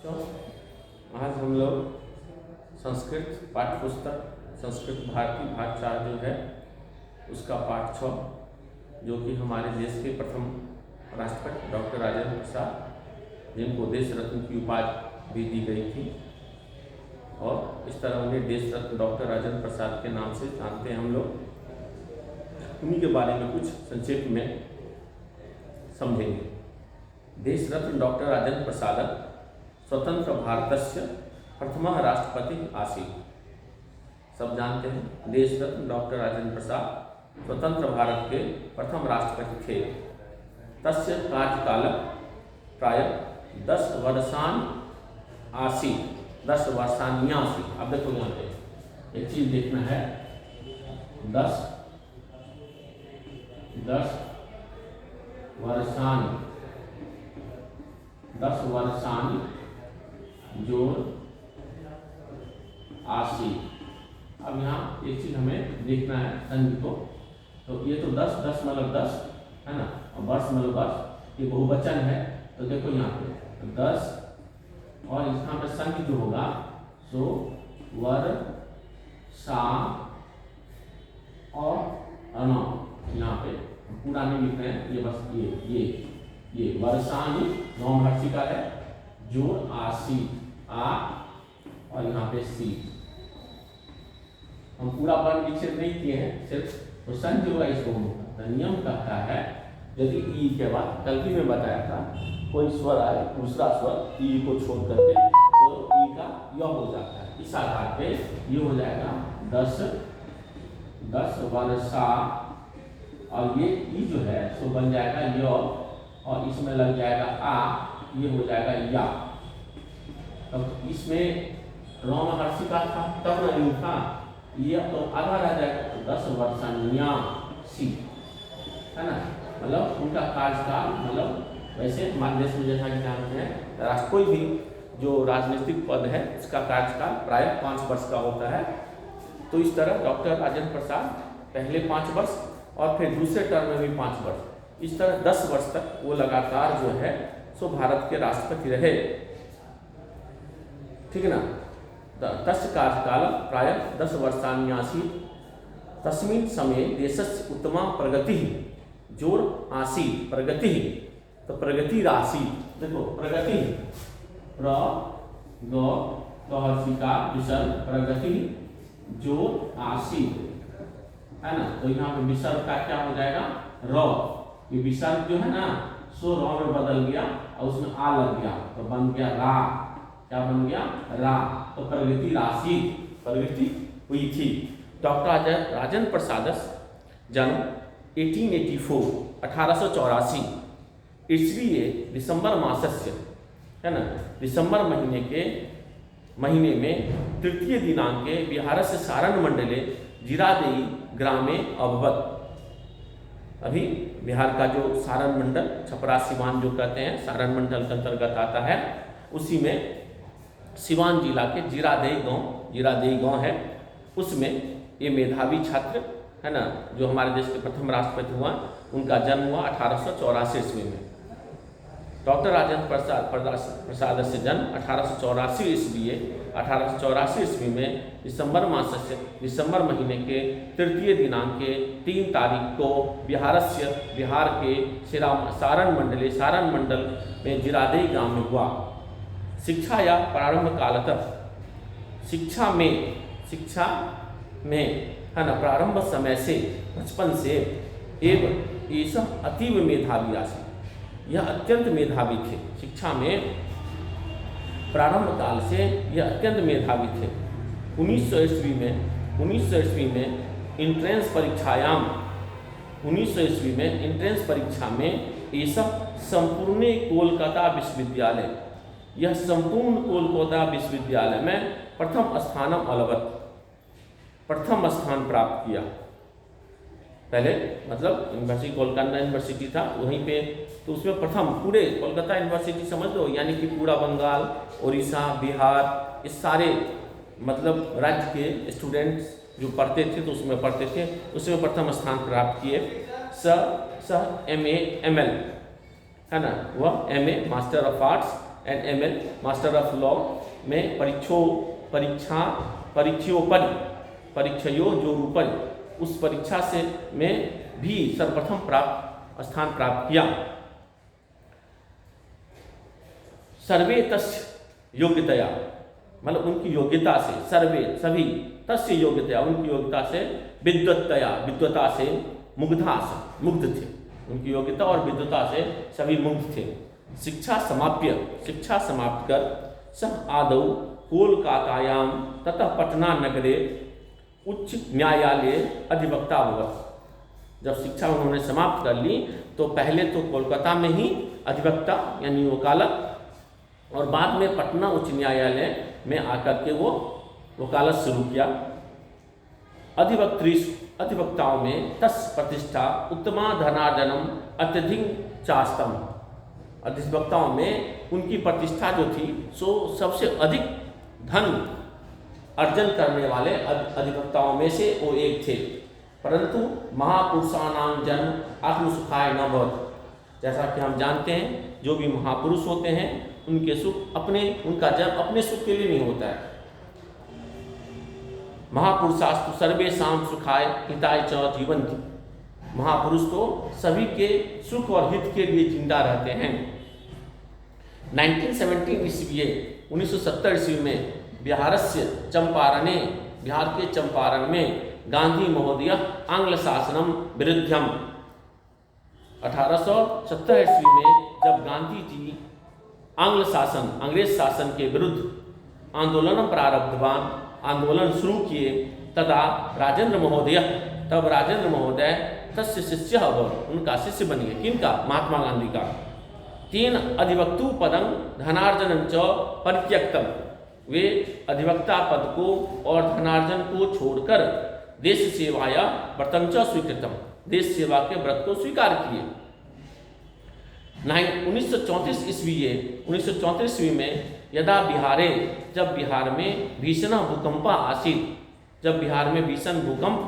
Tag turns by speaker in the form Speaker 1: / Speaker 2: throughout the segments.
Speaker 1: तो आज हम लोग संस्कृत पाठ्य पुस्तक संस्कृत भारती भाग 4 जो है उसका पाठ 6 जो कि हमारे देश के प्रथम राष्ट्रपति डॉक्टर राजेंद्र प्रसाद जिनको देश रत्न की उपाधि भी दी गई थी और इस तरह उन्हें देश रत्न डॉक्टर राजेंद्र प्रसाद के नाम से जानते हैं हम लोग। उन्हीं के बारे में कुछ संक्षेप में समझेंगे। देश रत्न डॉक्टर राजेंद्र प्रसाद स्वतंत्र भारतस्य प्रथम राष्ट्रपति आसीत्। सब जानते हैं देश रत्न डॉक्टर राजेंद्र प्रसाद स्वतंत्र भारत के प्रथम राष्ट्रपति थे। तस्य कार्यकाल प्राय 10 वर्षान आसीत्, 10 वर्षान्या आसीत्। अब देखो यहाँ पे एक चीज देखना है, 10 वर्षान जोड़ आसीत्। अब यहाँ एक चीज हमें देखना है संधि को, तो ये तो 10 मतलब 10 है ना, और वर्ष मतलब वर्ष, ये बहुवचन है। तो देखो यहाँ पे 10 और यहाँ पे संधि जो होगा सो वर्षा और अना, यहाँ पे पूरा नहीं लिख रहे हैं, ये बस ये वर्षानी नौमहर्षिका है, जोड़ आसीत् आ और यहाँ पे सी। हम पूरा वर्ण विच्छेद नहीं किए हैं, सिर्फ तो संधि होगा इसको होगा। नियम कहता है यदि ई के बाद कल भी मैं बताया था कोई स्वर आए दूसरा स्वर ई को छोड़ करके तो ई का य हो जाता है। इस आधार पे ये हो जाएगा 10 वर्षा और ये ई जो है सो बन जाएगा य और इसमें लग जाएगा आ, ये हो जाएगा या। तब इसमें नौमहर्षिका था तब नहीं था, ये तो आधा रह जाएगा, तो 10 वर्षान्या सी है ना। मतलब उनका कार्यकाल, मतलब वैसे हमारे देश में जैसा कि जानते हैं कोई भी जो राजनीतिक पद है उसका कार्यकाल प्राय 5 वर्ष का होता है। तो इस तरह डॉक्टर राजेंद्र प्रसाद पहले 5 वर्ष और फिर दूसरे टर्म में भी 5 वर्ष, इस तरह 10 वर्ष तक वो लगातार जो है सो भारत के राष्ट्रपति रहे, ठीक है ना। तस्य कार्यकाल प्राय 10 वर्षान्यासीत्। तस्मिन् समये देशस्य उत्तमा प्रगति जोड़ आसीत्, प्रगति तो प्रगति राशि, देखो प्रगति विसर्ग प्रगति जोड़ आसीत् है ना। तो यहाँ पे विसर्ग का क्या हो जाएगा र, ये विसर्ग जो है ना सो र में बदल गया और उसमें आ लग गया तो बन गया रा। क्या बन गया रा, तो प्रगति राशि, प्रगति हुई थी। डॉक्टर राजेंद्र प्रसाद जन्म 1884 ईस्वीये दिसंबर मासस्य है ना, दिसंबर महीने में तृतीय दिनांके बिहारस्य सारण मंडले जिरादेई ग्रामे अभवत्। अभी बिहार का जो सारण मंडल छपरा सिवान जो कहते हैं सारण मंडल के अंतर्गत आता है, उसी में सिवान जिला के जिरादेई गांव है, उसमें ये मेधावी छात्र है ना जो हमारे देश के प्रथम राष्ट्रपति हुआ, उनका जन्म हुआ 1884 ईस्वी में। डॉक्टर राजेंद्र प्रसाद से जन्म 1884 ईस्वी में दिसंबर महीने के तृतीय दिनांक के 3 तारीख को बिहार के सारण मंडल में जिरादेई गांव में हुआ। शिक्षा या प्रारंभ कालतः शिक्षा में है ना प्रारंभ समय से बचपन से एवं ऐसा अतीव मेधावी राशि, यह अत्यंत मेधावी थे। शिक्षा में प्रारंभ काल से यह अत्यंत मेधावी थे। 1900 ईस्वी में एंट्रेंस परीक्षा में ऐसा संपूर्ण कोलकाता विश्वविद्यालय, यह संपूर्ण कोलकाता विश्वविद्यालय में प्रथम स्थान प्राप्त किया। पहले मतलब यूनिवर्सिटी कोलकाता यूनिवर्सिटी था वहीं पे, तो उसमें प्रथम पूरे कोलकाता यूनिवर्सिटी समझ लो, यानी कि पूरा बंगाल, उड़ीसा, बिहार, इस सारे मतलब राज्य के स्टूडेंट्स जो पढ़ते थे तो उसमें प्रथम स्थान प्राप्त किए। MA ML है ना, वह MA master of arts and ML master of law में परीक्षयो जो रूपल उस परीक्षा से में भी सर्वप्रथम स्थान प्राप्त किया। सर्वे तस्य योग्यतया, मतलब उनकी योग्यता से, सर्वे सभी, तस्य योग्यतया उनकी योग्यता से, विद्वता से, मुग्धा से मुग्ध थे, उनकी योग्यता और विद्वता से सभी मुग्ध थे। शिक्षा समाप्त कर सह आदौ कोलकातायां ततः पटना नगरे उच्च न्यायालय अधिवक्ता अभवत्। जब शिक्षा उन्होंने समाप्त कर ली तो पहले तो कोलकाता में ही अधिवक्ता यानी वकालत, और बाद में पटना उच्च न्यायालय में आकर के वो वकालत शुरू किया। अधिवक्ताओं में तस् प्रतिष्ठा उत्तमा धनार्जनम अत्यधिक चास्तम। अधिवक्ताओं में उनकी प्रतिष्ठा जो थी सो सबसे अधिक धन अर्जन करने वाले अधिवक्ताओं में से वो एक थे। परंतु महापुरुषाणाम जन्म आत्मसुखाय न भवत्। जैसा कि हम जानते हैं जो भी महापुरुष होते हैं उनके सुख उनका जन्म अपने सुख के लिए नहीं होता है। महापुरुषास्तु सर्वेषां सुखाय हिताय च जीवन्ति। महापुरुष तो सभी के सुख और हित के लिए जिंदा रहते हैं। 1917 ईस्वी 1970 ईस्वी में बिहार के चंपारण में गांधी महोदय आंग्ल शासनम विरुद्धम। 1870 ईस्वी में जब गांधी जी अंग्रेज शासन के विरुद्ध आंदोलन शुरू किए तब राजेंद्र महोदय तस्य शिष्य अभवत्, उनका शिष्य बन गए। किनका? महात्मा गांधी का। तेन अधिवक्तु पदं धनार्जनं च परित्यक्तम। वे अधिवक्ता पद को और धनार्जन को छोड़कर देश सेवाया व्रतं च स्वीकृतम, देश सेवा के व्रत को स्वीकार किए। 1934 ईस्वी में यदा जब बिहार में भीषण भूकंप आसीत्, जब बिहार में भीषण भूकंप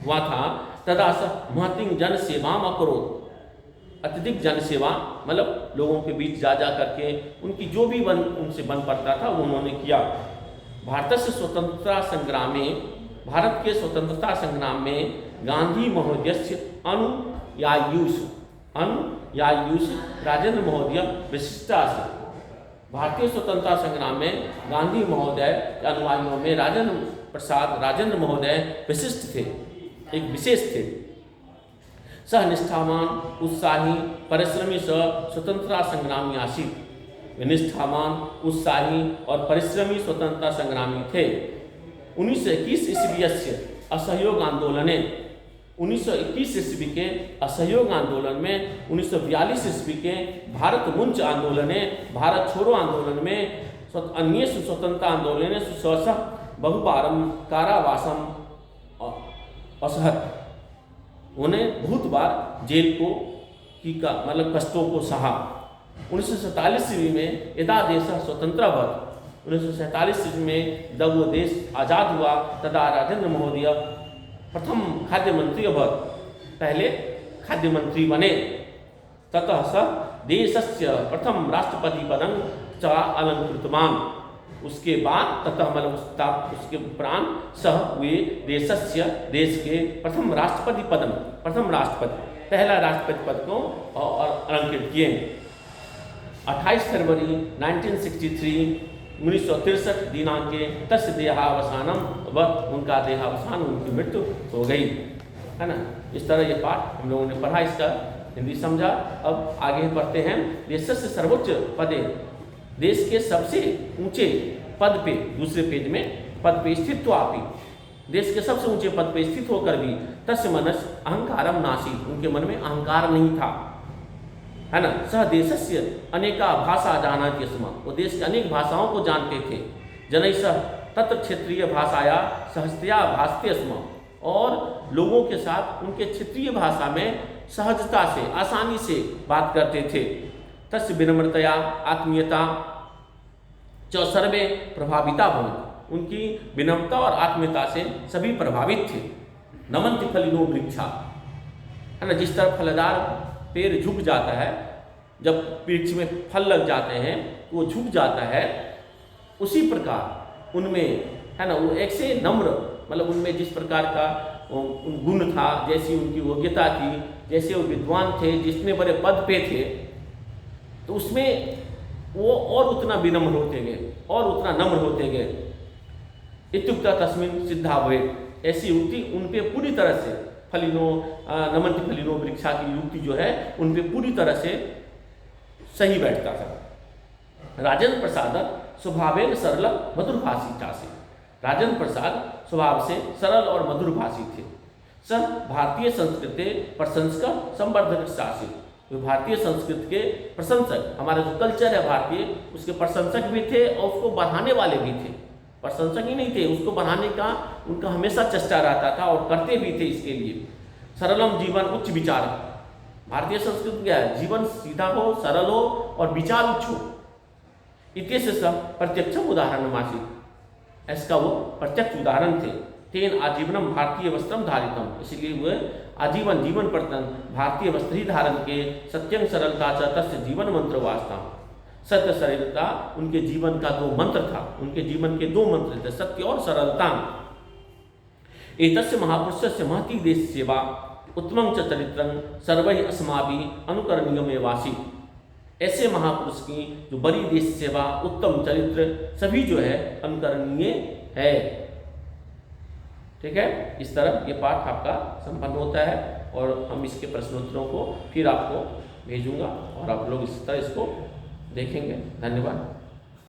Speaker 1: हुआ था, तदा सह महतिं जन सेवाम अकरोत्। अत्यधिक जन सेवा मतलब लोगों के बीच जा करके उनकी जो भी उनसे बन पड़ता था वो उन्होंने किया। भारत के स्वतंत्रता संग्राम में गांधी महोदयस्य अनुयायीषु राजेंद्र महोदय विशिष्टा से। भारतीय स्वतंत्रता संग्राम में गांधी महोदय के अनुयायियों में राजेंद्र महोदय विशिष्ट थे, एक विशेष थे। सह निष्ठावान उत्साही परिश्रमी स्वतंत्रता संग्रामी आसीत्। वे निष्ठावान उत्साही और परिश्रमी स्वतंत्रता संग्रामी थे। 1921 ईस्वी असहयोग आंदोलन 1921 ईस्वी के असहयोग आंदोलन में 1942 ईस्वी के भारत मुंच आंदोलन भारत छोड़ो आंदोलन में अन्य स्वतंत्रता आंदोलन स्वश बहुबारम कारावासम असहत। उन्हें बहुत बार जेल को मतलब कष्टों को सहा। 1947 ईस्वी में यदा देश स्वतंत्र अभवत्, 1947 ईस्वी में जब वो देश आज़ाद हुआ तदा राजेंद्र महोदय प्रथम खाद्य मंत्री अभवत्, पहले खाद्य मंत्री बने। ततः स देशस्य प्रथम राष्ट्रपति पदं च अलंकृतवान्। उसके बाद ततः मतलब उसके उपरांत सह वे देश के पहला राष्ट्रपति पद को और अलंकृत किए। 28 फरवरी 1963 दिनांके तस्य देहावसानम वक्त, उनका देहावसान, उनकी मृत्यु हो गई, है ना। इस तरह ये पाठ हम लोगों ने पढ़ा, इसका हिंदी समझा। अब आगे बढ़ते हैं। देशस्य सर्वोच्च पदे, देश के सबसे ऊंचे पद पे, दूसरे पेज में पद पे स्थित देश के सबसे ऊंचे पद पे स्थित होकर भी तस्य मनस अहंकारम नासीत्, उनके मन में अहंकार नहीं था, है ना। सह देशस्य अनेका भाषा जानाति स्म, वो देश के अनेक भाषाओं को जानते थे। जनैः सह तत्र क्षेत्रीय भाषाया सहजतया भाषते स्म, और लोगों के साथ उनके क्षेत्रीय भाषा में सहजता से, आसानी से बात करते थे। तस्य विनम्रतया आत्मीयता च सर्वे प्रभाविता भवन्ति, उनकी विनम्रता और आत्मीयता से सभी प्रभावित थे। नमन्ति फलिनो वृक्षा, है ना। जिस तरह फलदार पेड़ झुक जाता है, जब वृक्ष में फल लग जाते हैं वो झुक जाता है, उसी प्रकार उनमें है ना वो एक से नम्र, मतलब उनमें जिस प्रकार का गुण था, जैसी उनकी योग्यता थी, जैसे वो विद्वान थे, जितने बड़े पद पे थे, तो उसमें वो और उतना विनम्र होते गए और उतना नम्र होते गए। इत्युक्ता तस्मिन् सिद्धा भवेत्, ऐसी युक्ति उन पे पूरी तरह से फलिनो नमन्ति फलिनो वृक्षा की युक्ति जो है उन पे पूरी तरह से सही बैठता था। राजेंद्र प्रसाद स्वभावेन सरल मधुरभाषी चासी, राजेंद्र प्रसाद स्वभाव से सरल और मधुरभाषी थे। सर भारतीय संस्कृति प्रशंसक संवर्धक शासी, वे भारतीय संस्कृति के प्रशंसक, हमारा जो कल्चर है भारतीय उसके प्रशंसक भी थे और उसको बढ़ाने वाले भी थे। प्रशंसक ही नहीं थे, उसको बढ़ाने का उनका हमेशा चेष्टा रहता था और करते भी थे इसके लिए। सरलम जीवन उच्च विचार, भारतीय संस्कृति क्या है, जीवन सीधा हो, सरल हो और विचार उच्च हो। इत्यस्य प्रत्यक्षम उदाहरण मासी, इसका वो प्रत्यक्ष उदाहरण थे। तेन आजीवनम भारतीय वस्त्रम धारितम, इसलिए वह आजीवन जीवन पर्यंत भारतीय वस्त्र ही धारण के। सत्यं सरलता च तस्य जीवन मंत्र वास्ता, सत्य सरलता उनके जीवन का दो मंत्र था, उनके जीवन के दो मंत्र थे, सत्य और सरलता। एतस्य महापुरुषस्य महती देश सेवा उत्तमं च चरित्रं सर्वैः अस्माभिः अनुकरणीयमेवासी, ऐसे महापुरुष की जो बड़ी देश सेवा, उत्तम चरित्र सभी जो है अनुकरणीय है। ठीक है, इस तरह ये पाठ आपका संपन्न होता है और हम इसके प्रश्नोत्तरों को फिर आपको भेजूंगा और आप लोग इस तरह इसको देखेंगे। धन्यवाद।